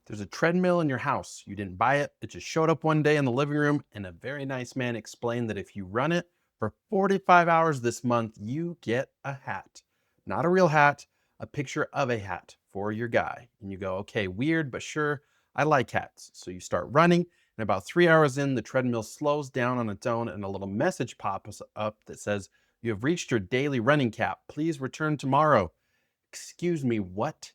There's a treadmill in your house. You didn't buy it. It just showed up one day in the living room, and a very nice man explained that if you run it for 45 hours this month, you get a hat. Not a real hat, a picture of a hat for your guy. And you go, okay, weird, but sure, I like hats. So you start running, and about 3 hours in, the treadmill slows down on its own, and a little message pops up that says, "You have reached your daily running cap. Please return tomorrow." Excuse me, what?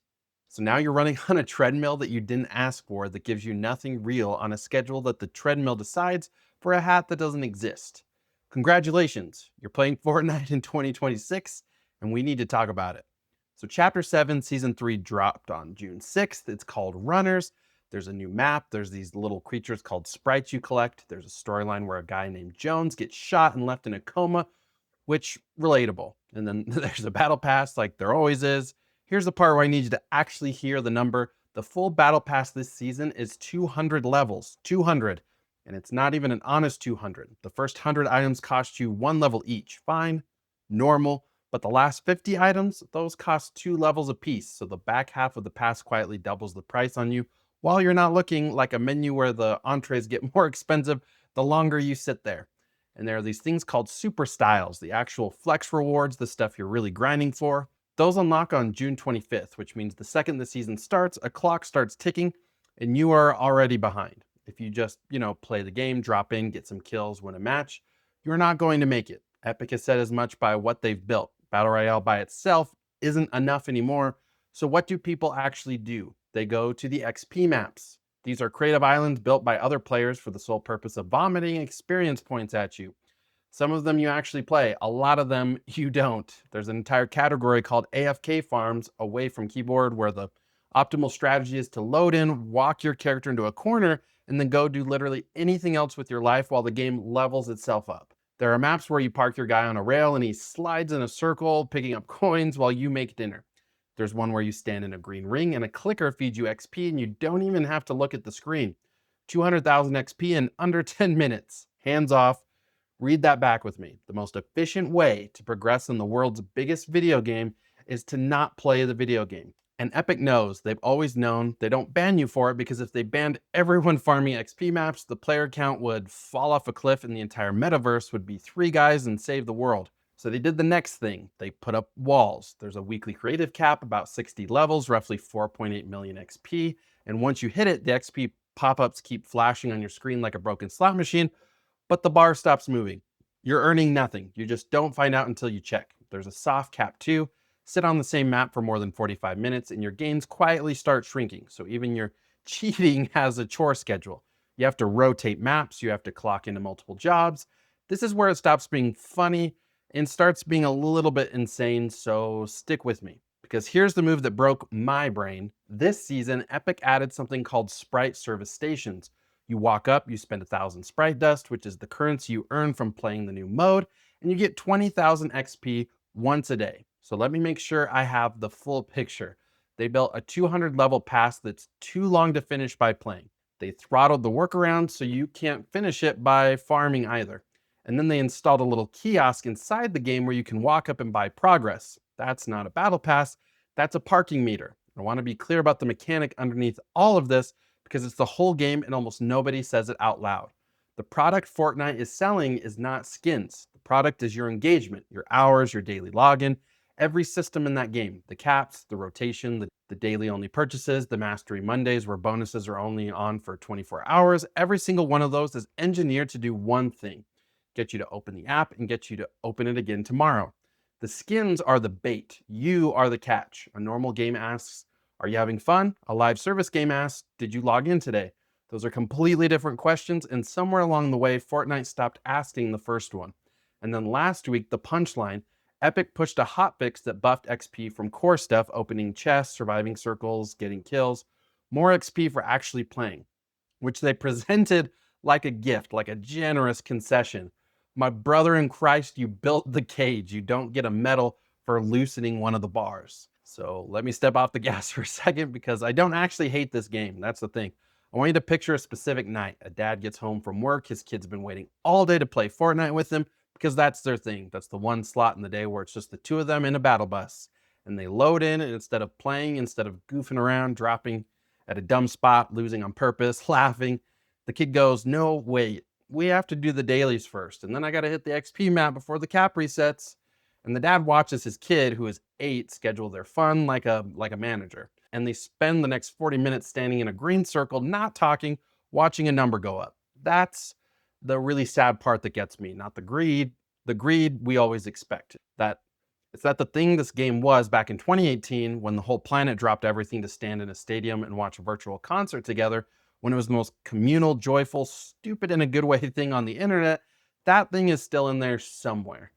So now you're running on a treadmill that you didn't ask for that gives you nothing real on a schedule that the treadmill decides for a hat that doesn't exist. Congratulations, you're playing Fortnite in 2026, and we need to talk about it. So, Chapter 7, Season 3 dropped on June 6th. It's called Runners. There's a new map. There's these little creatures called sprites you collect. There's a storyline where a guy named Jones gets shot and left in a coma, which relatable. And then there's a battle pass like there always is. Here's the part where I need you to actually hear the number. The full battle pass this season is 200 levels, 200. And it's not even an honest 200. The first 100 items cost you one level each. Fine, normal. But the last 50 items, those cost 2 levels apiece. So the back half of the pass quietly doubles the price on you while you're not looking like a menu where the entrees get more expensive the longer you sit there. And there are these things called super styles, the actual flex rewards, the stuff you're really grinding for. Those unlock on June 25th, which means the second the season starts, a clock starts ticking and you are already behind. If you just, play the game, drop in, get some kills, win a match, you're not going to make it. Epic has said as much by what they've built. Battle Royale by itself isn't enough anymore. So what do people actually do? They go to the XP maps. These are creative islands built by other players for the sole purpose of vomiting experience points at you. Some of them you actually play, a lot of them you don't. There's an entire category called AFK farms away from keyboard where the optimal strategy is to load in, walk your character into a corner, and then go do literally anything else with your life while the game levels itself up. There are maps where you park your guy on a rail and he slides in a circle, picking up coins while you make dinner. There's one where you stand in a green ring and a clicker feeds you XP and you don't even have to look at the screen. 200,000 XP in under 10 minutes. Hands off. Read that back with me. The most efficient way to progress in the world's biggest video game is to not play the video game. And Epic knows, they've always known, they don't ban you for it because if they banned everyone farming XP maps, the player count would fall off a cliff and the entire metaverse would be 3 guys and save the world. So they did the next thing. They put up walls. There's a weekly creative cap, about 60 levels, roughly 4.8 million XP. And once you hit it, the XP pop-ups keep flashing on your screen like a broken slot machine, but the bar stops moving. You're earning nothing. You just don't find out until you check. There's a soft cap too. Sit on the same map for more than 45 minutes and your gains quietly start shrinking. So even your cheating has a chore schedule. You have to rotate maps. You have to clock into multiple jobs. This is where it stops being funny and starts being a little bit insane. So stick with me because here's the move that broke my brain. This season, Epic added something called Sprite Service Stations. You walk up, you spend 1,000 Sprite Dust, which is the currency you earn from playing the new mode, and you get 20,000 XP once a day. So let me make sure I have the full picture. They built a 200 level pass that's too long to finish by playing. They throttled the workaround so you can't finish it by farming either. And then they installed a little kiosk inside the game where you can walk up and buy progress. That's not a battle pass, that's a parking meter. I want to be clear about the mechanic underneath all of this because it's the whole game and almost nobody says it out loud. The product Fortnite is selling is not skins. The product is your engagement, your hours, your daily login, every system in that game. The caps, the rotation, the daily only purchases, the Mastery Mondays where bonuses are only on for 24 hours. Every single one of those is engineered to do one thing: get you to open the app and get you to open it again tomorrow. The skins are the bait. You are the catch. A normal game asks, are you having fun? A live service game asks, did you log in today? Those are completely different questions, and somewhere along the way, Fortnite stopped asking the first one. And then last week, the punchline, Epic pushed a hotfix that buffed XP from core stuff, opening chests, surviving circles, getting kills, more XP for actually playing, which they presented like a gift, like a generous concession. My brother in Christ, you built the cage. You don't get a medal for loosening one of the bars. So let me step off the gas for a second because I don't actually hate this game. That's the thing. I want you to picture a specific night. A dad gets home from work. His kid's been waiting all day to play Fortnite with him because that's their thing. That's the one slot in the day where it's just the two of them in a battle bus. And they load in, and instead of playing, instead of goofing around, dropping at a dumb spot, losing on purpose, laughing. The kid goes, "No, wait, we have to do the dailies first, and then I got to hit the XP map before the cap resets." And the dad watches his kid, who is 8, schedule their fun like a manager. And they spend the next 40 minutes standing in a green circle, not talking, watching a number go up. That's the really sad part that gets me, not the greed. The greed we always expect. It's that the thing this game was back in 2018 when the whole planet dropped everything to stand in a stadium and watch a virtual concert together, when it was the most communal, joyful, stupid in a good way thing on the internet. That thing is still in there somewhere,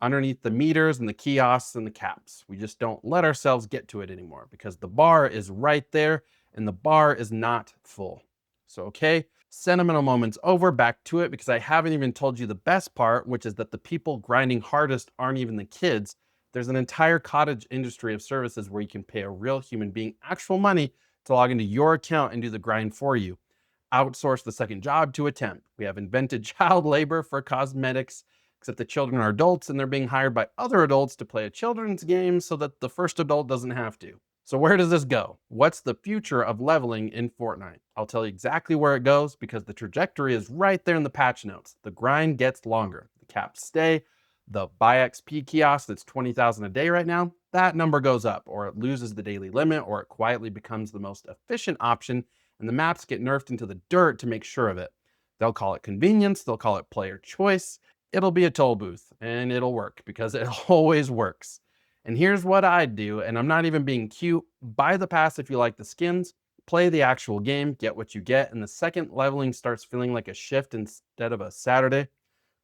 underneath the meters and the kiosks and the caps. We just don't let ourselves get to it anymore because the bar is right there and the bar is not full. So, okay, sentimental moments over, back to it, because I haven't even told you the best part, which is that the people grinding hardest aren't even the kids. There's an entire cottage industry of services where you can pay a real human being actual money to log into your account and do the grind for you. Outsource the second job to a temp. We have invented child labor for cosmetics, except the children are adults and they're being hired by other adults to play a children's game so that the first adult doesn't have to. So where does this go? What's the future of leveling in Fortnite? I'll tell you exactly where it goes because the trajectory is right there in the patch notes. The grind gets longer. The caps stay. The buy XP kiosk that's 20,000 a day right now, that number goes up, or it loses the daily limit, or it quietly becomes the most efficient option, and the maps get nerfed into the dirt to make sure of it. They'll call it convenience, they'll call it player choice. It'll be a toll booth, and it'll work because it always works. And here's what I'd do, and I'm not even being cute: buy the pass if you like the skins, play the actual game, get what you get, and the second leveling starts feeling like a shift instead of a Saturday,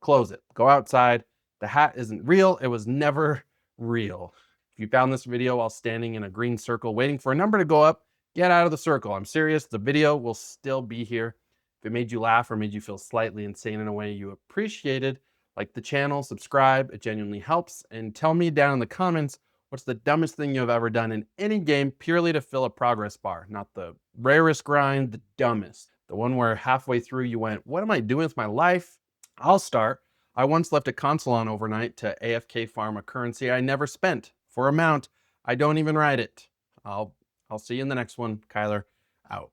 close it, go outside. The hat isn't real, it was never real. If you found this video while standing in a green circle waiting for a number to go up, get out of the circle. I'm serious, the video will still be here. If it made you laugh or made you feel slightly insane in a way you appreciated, like the channel, subscribe, it genuinely helps. And tell me down in the comments what's the dumbest thing you've ever done in any game purely to fill a progress bar. Not the rarest grind, the dumbest. The one where halfway through you went, what am I doing with my life? I'll start. I once left a console on overnight to AFK farm a currency I never spent for a mount. I don't even ride it. I'll see you in the next one. Cyler, out.